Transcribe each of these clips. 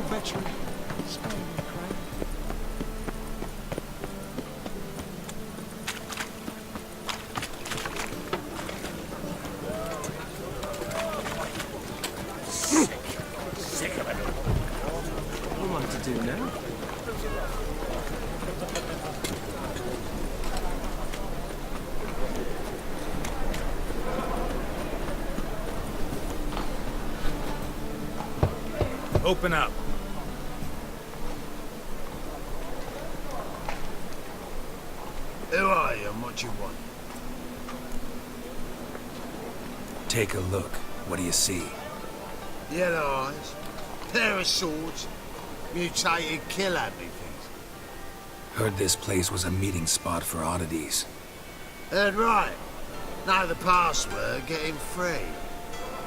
Fetch me. Spare me, Crane. Sick of it all. What to do now? Open up. Who are you and what do you want? Take a look. What do you see? Yellow eyes, pair of swords, mutated killer things. Heard this place was a meeting spot for oddities. Heard right. Know the password, get him free.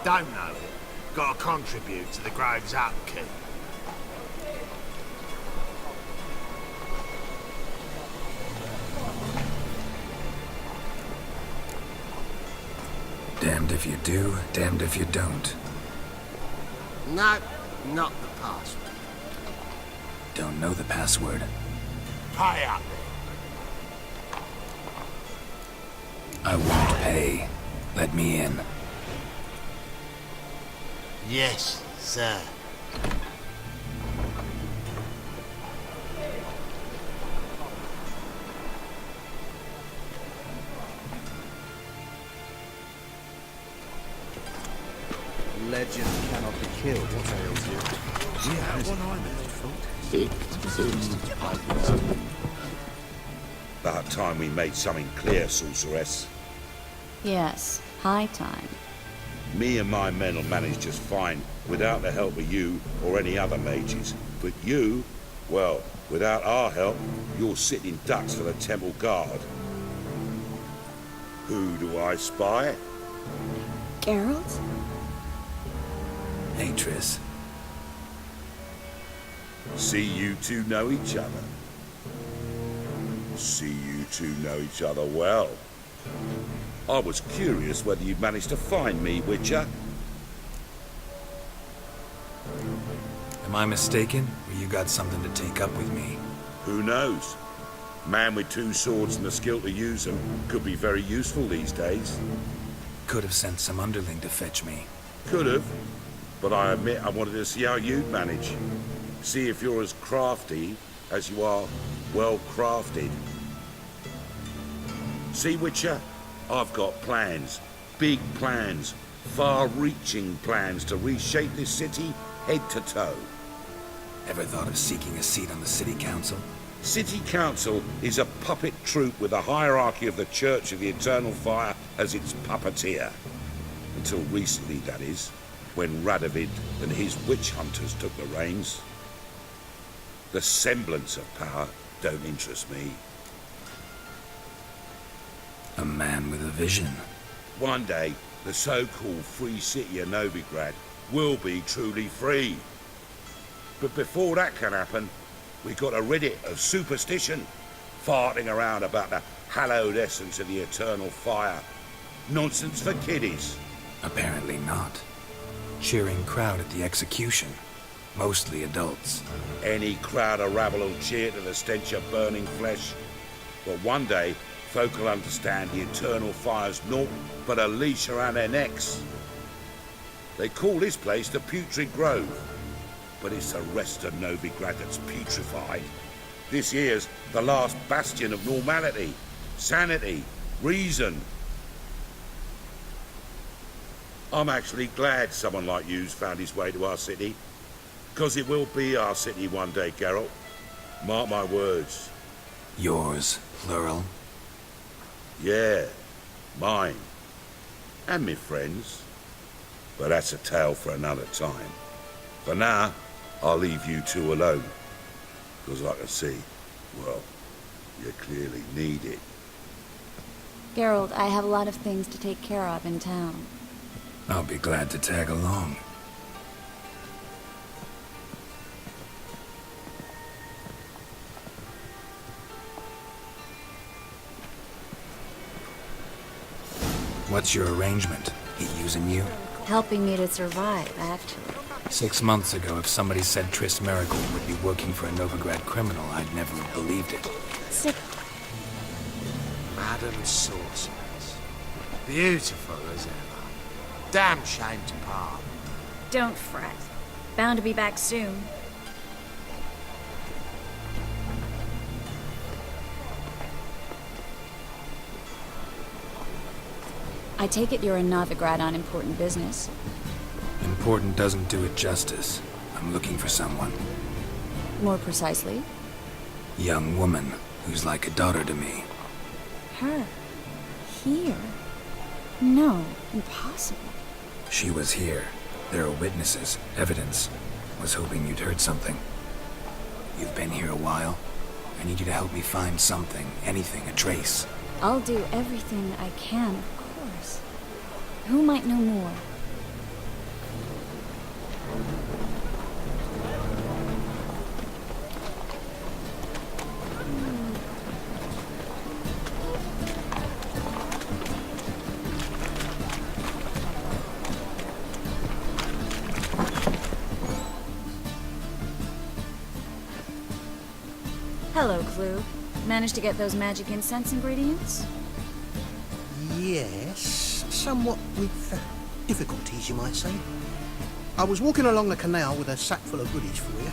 Don't know it. Gotta contribute to the Grove's upkeep. Damned if you do, damned if you don't. No, not the password. Don't know the password. Pay up I won't pay. Let me in. Yes, sir. Legend cannot be killed. What ails you? Yeah, one eye About time we made something clear, sorceress. Yes, high time. Me and my men will manage just fine without the help of you or any other mages. But you, well, without our help, you're sitting ducks for the temple guard. Who do I spy? Geralt? Hey, Triss. See you two know each other. See you two know each other well. I was curious whether you'd managed to find me, Witcher. Am I mistaken? Or you got something to take up with me? Who knows? Man with two swords and the skill to use them could be very useful these days. Could have sent some underling to fetch me. Could have, but I admit I wanted to see how you'd manage. See if you're as crafty as you are well crafted. See, Witcher? I've got plans. Big plans. Far-reaching plans to reshape this city head to toe. Ever thought of seeking a seat on the city council? City Council is a puppet troupe with a hierarchy of the Church of the Eternal Fire as its puppeteer. Until recently, that is, when Radovid and his witch hunters took the reins. The semblance of power don't interest me. A man with a vision. One day, the so-called free city of Novigrad will be truly free. But before that can happen, we got to rid it of superstition, farting around about the hallowed essence of the eternal fire. Nonsense for kiddies. Apparently not. Cheering crowd at the execution. Mostly adults. Any crowd of rabble will cheer to the stench of burning flesh. But one day, folk will understand the eternal fire's naught but a leash around their necks. They call this place the Putrid Grove, but it's the rest of Novigrad that's putrefied. This here's the last bastion of normality, sanity, reason. I'm actually glad someone like you's found his way to our city, because it will be our city one day, Geralt. Mark my words. Yours, plural. Yeah, mine. And me friends. But that's a tale for another time. For now, I'll leave you two alone. Because I can see, well, you clearly need it. Geralt, I have a lot of things to take care of in town. I'll be glad to tag along. What's your arrangement? He using you? Helping me to survive, actually. 6 months ago, if somebody said Triss Merigold would be working for a Novigrad criminal, I'd never have believed it. Sick. Madam Sorceress. Beautiful as ever. Damn shame to part. Don't fret. Bound to be back soon. I take it you're in Novigrad on important business. Important doesn't do it justice. I'm looking for someone. More precisely, Young woman who's like a daughter to me. her. Here. No, impossible. She was here. There are witnesses, evidence. Was hoping you'd heard something. You've been here a while. I need you to help me find something, anything, a trace. I'll do everything I can, of course. Who might know more? Hello, Clue. Managed to get those magic incense ingredients? Yes, somewhat with difficulties, you might say. I was walking along the canal with a sack full of goodies for you.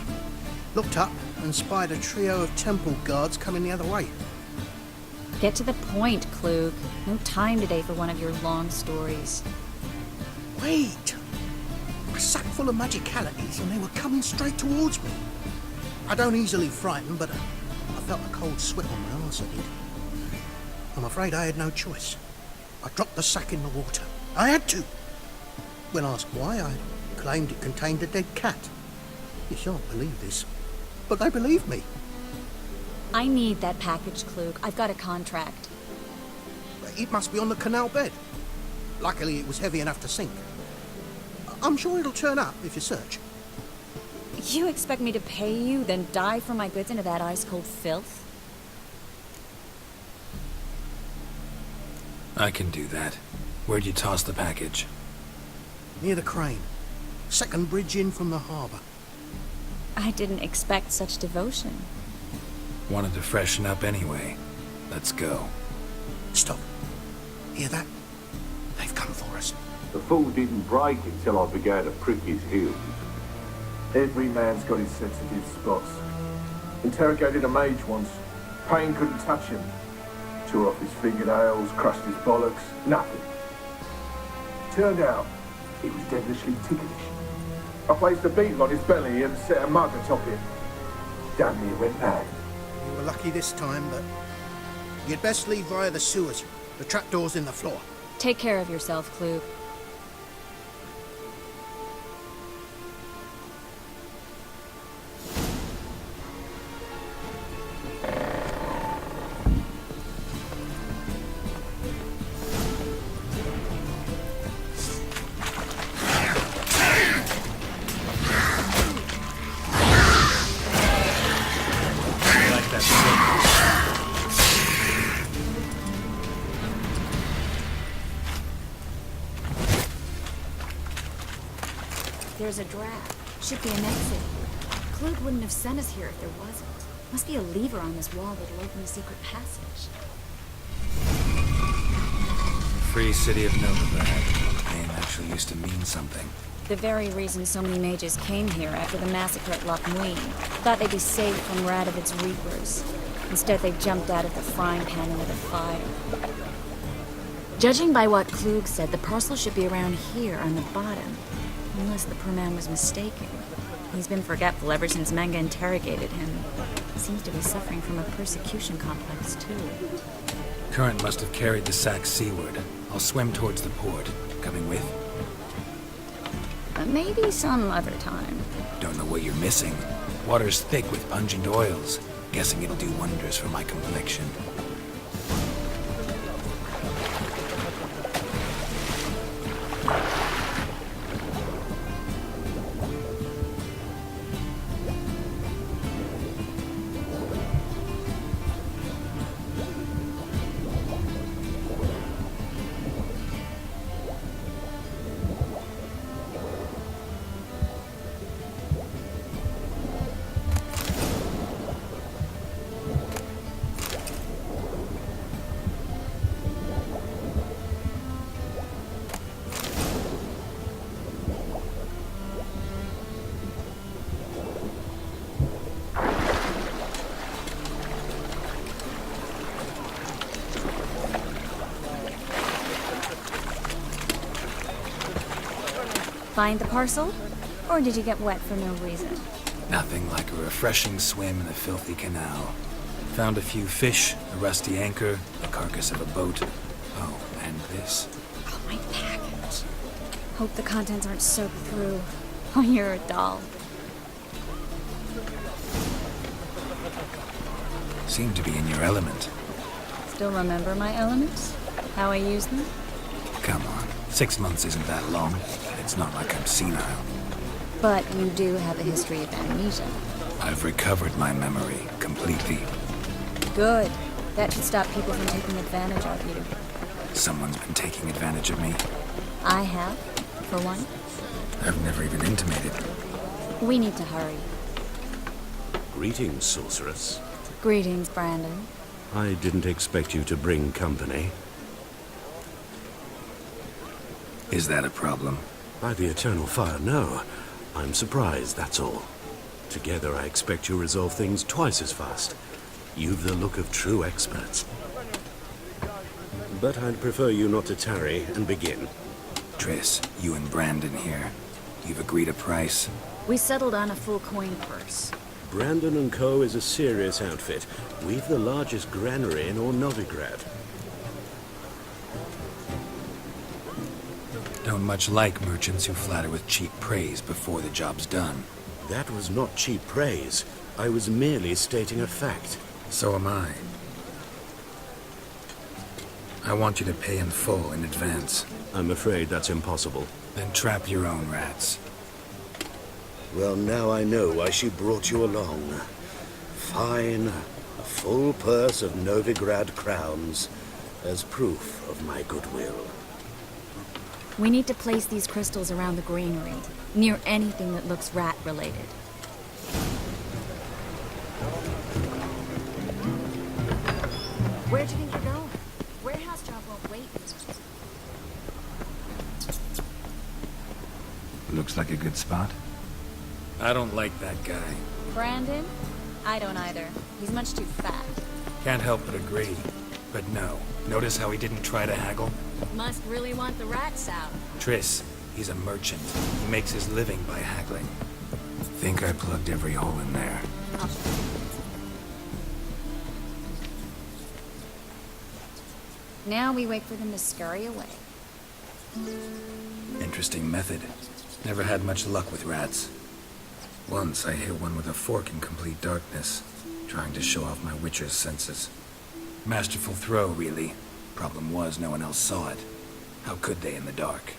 Looked up and spied a trio of temple guards coming the other way. Get to the point, Klug. No time today for one of your long stories. Wait! A sack full of magicalities and they were coming straight towards me. I don't easily frighten, but I felt a cold sweat on my arse, I did. I'm afraid I had no choice. I dropped the sack in the water. I had to. When asked why, I claimed it contained a dead cat. You shan't believe this, but they believed me. I need that package, Klug. I've got a contract. It must be on the canal bed. Luckily, it was heavy enough to sink. I'm sure it'll turn up if you search. You expect me to pay you, then dive for my goods into that ice-cold filth? I can do that. Where'd you toss the package? Near the crane. Second bridge in from the harbour. I didn't expect such devotion. Wanted to freshen up anyway. Let's go. Stop. Hear that? They've come for us. The fool didn't break until I began to prick his heels. Every man's got his sensitive spots. Interrogated a mage once. Pain couldn't touch him. Tore off his fingernails, crushed his bollocks. Nothing. Turned out, he was devilishly ticklish. I placed a beetle on his belly and set a mug atop it. Damn near went mad. You were lucky this time, but you'd best leave via the sewers. The trapdoor's in the floor. Take care of yourself, Klug. There's a draft. Should be an exit. Klug wouldn't have sent us here if there wasn't. Must be a lever on this wall that'll open the secret passage. Free City of Novigrad. Name actually used to mean something. The very reason so many mages came here after the massacre at Loch Muin. Thought they'd be safe from Radovid's reapers. Instead, they jumped out of the frying pan into the fire. Judging by what Klug said, the parcel should be around here on the bottom. Unless the poor man was mistaken. He's been forgetful ever since Manga interrogated him. He seems to be suffering from a persecution complex, too. Current must have carried the sack seaward. I'll swim towards the port. Coming with? Maybe some other time. Don't know what you're missing. Water's thick with pungent oils. Guessing it'll do wonders for my complexion. find the parcel? Or did you get wet for no reason? Nothing like a refreshing swim in a filthy canal. Found a few fish, a rusty anchor, the carcass of a boat. Oh, and this. Oh, my package. Hope the contents aren't soaked through. Oh, you're a doll. Seem to be in your element. Still remember my elements? How I use them? Come on, 6 months isn't that long. It's not like I'm senile. But you do have a history of amnesia. I've recovered my memory completely. Good. That should stop people from taking advantage of you. Someone's been taking advantage of me. I have, for one. I've never even intimated. We need to hurry. Greetings, sorceress. Greetings, Brandon. I didn't expect you to bring company. Is that a problem? By the eternal fire, no. I'm surprised, that's all. Together, I expect you resolve things twice as fast. You've the look of true experts. But I'd prefer you not to tarry and begin. Triss, you and Brandon here. You've agreed a price? We settled on a full coin purse. Brandon & Co. is a serious outfit. We've the largest granary in all Novigrad. Don't much like merchants who flatter with cheap praise before the job's done. That was not cheap praise. I was merely stating a fact. So am I. I want you to pay in full in advance. I'm afraid that's impossible. Then trap your own rats. Well, now I know why she brought you along. Fine. A full purse of Novigrad crowns as proof of my goodwill. We need to place these crystals around the granary, near anything that looks rat-related. Where do you think you're going? Warehouse job won't wait. Looks like a good spot. I don't like that guy. Brandon? I don't either. He's much too fat. Can't help but agree. But no. Notice how he didn't try to haggle? Must really want the rats out. Triss, he's a merchant. He makes his living by haggling. Think I plugged every hole in there. Now we wait for them to scurry away. Interesting method. Never had much luck with rats. Once I hit one with a fork in complete darkness, trying to show off my witcher's senses. Masterful throw, really. Problem was, no one else saw it. How could they in the dark?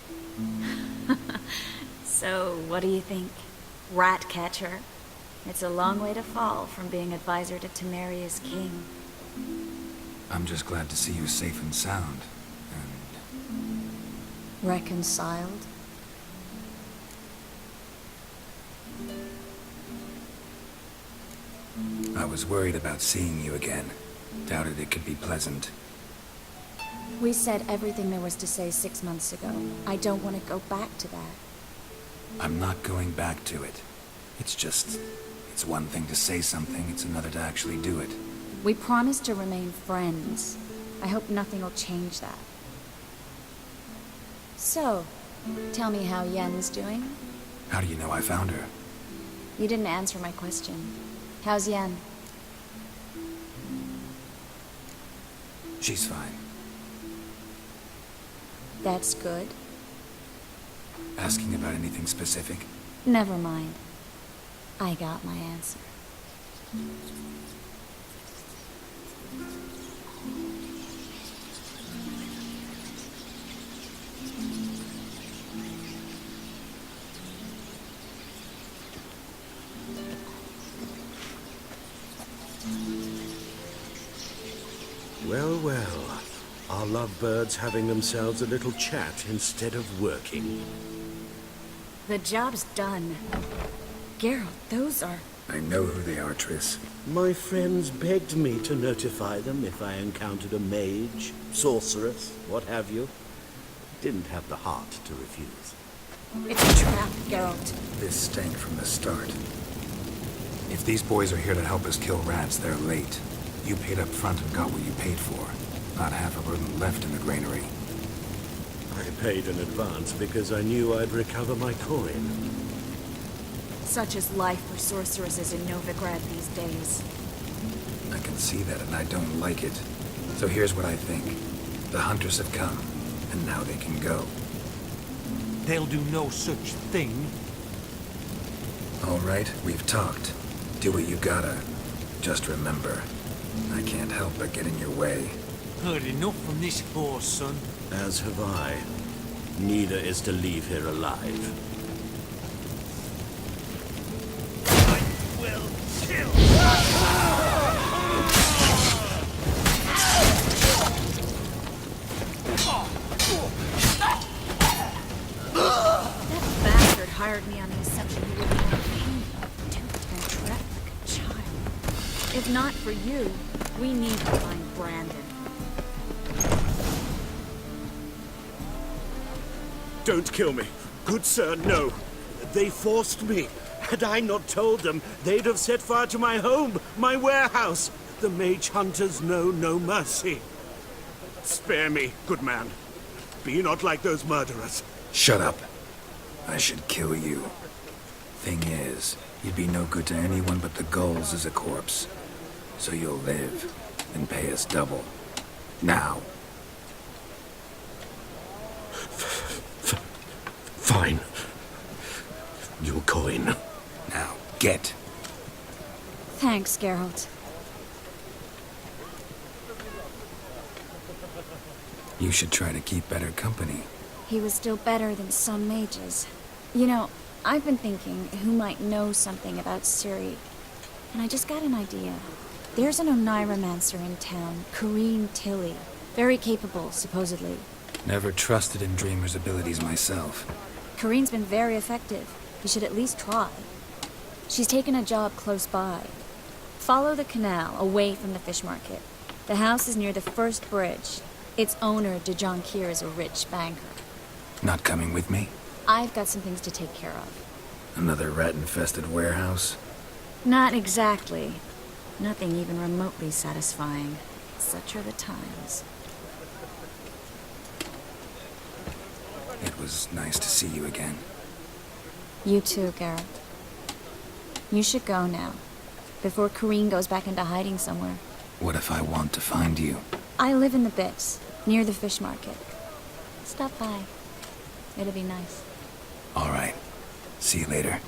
So, what do you think? Rat catcher? It's a long way to fall from being advisor to Temeria's king. I'm just glad to see you safe and sound. And Reconciled? I was worried about seeing you again. Doubted it could be pleasant. We said everything there was to say 6 months ago. I don't want to go back to that. I'm not going back to it. It's one thing to say something, it's another to actually do it. We promised to remain friends. I hope nothing will change that. So, tell me how Yen's doing? How do you know I found her? You didn't answer my question. How's Yen? She's fine. That's good. Asking about anything specific? Never mind. I got my answer. Well, well. Our lovebirds having themselves a little chat instead of working. The job's done. Geralt, those are... I know who they are, Triss. My friends begged me to notify them if I encountered a mage, sorceress, what have you. Didn't have the heart to refuse. It's a trap, Geralt. This stank from the start. If these boys are here to help us kill rats, they're late. You paid up front and got what you paid for. Not half a burden left in the granary. I paid in advance because I knew I'd recover my coin. Such is life for sorceresses in Novigrad these days. I can see that and I don't like it. So here's what I think. The hunters have come, and now they can go. They'll do no such thing. All right, we've talked. Do what you gotta. Just remember, I can't help but get in your way. Heard enough from this horse, son. As have I. Neither is to leave here alive. I will kill. That bastard hired me on the assumption he would be more pain, duped and trapped like a child. If not for you, we need to find Brandon. Don't kill me. Good sir, no. They forced me. Had I not told them, they'd have set fire to my home, my warehouse. The mage hunters know no mercy. Spare me, good man. Be not like those murderers. Shut up. I should kill you. Thing is, you'd be no good to anyone but the gulls as a corpse. So you'll live, and pay us double. Now. Fine. Your coin. Now, get. Thanks, Geralt. You should try to keep better company. He was still better than some mages. You know, I've been thinking who might know something about Ciri, and I just got an idea. There's an Oneiromancer in town, Corrine Tilly. Very capable, supposedly. Never trusted in Dreamer's abilities myself. Corrine's been very effective. You should at least try. She's taken a job close by. Follow the canal, away from the fish market. The house is near the first bridge. Its owner, De Jonquier, is a rich banker. Not coming with me? I've got some things to take care of. Another rat-infested warehouse? Not exactly. Nothing even remotely satisfying. Such are the times. It was nice to see you again. You too, Geralt. You should go now, before Corrine goes back into hiding somewhere. What if I want to find you? I live in the Bits, near the fish market. Stop by. It'll be nice. All right. See you later.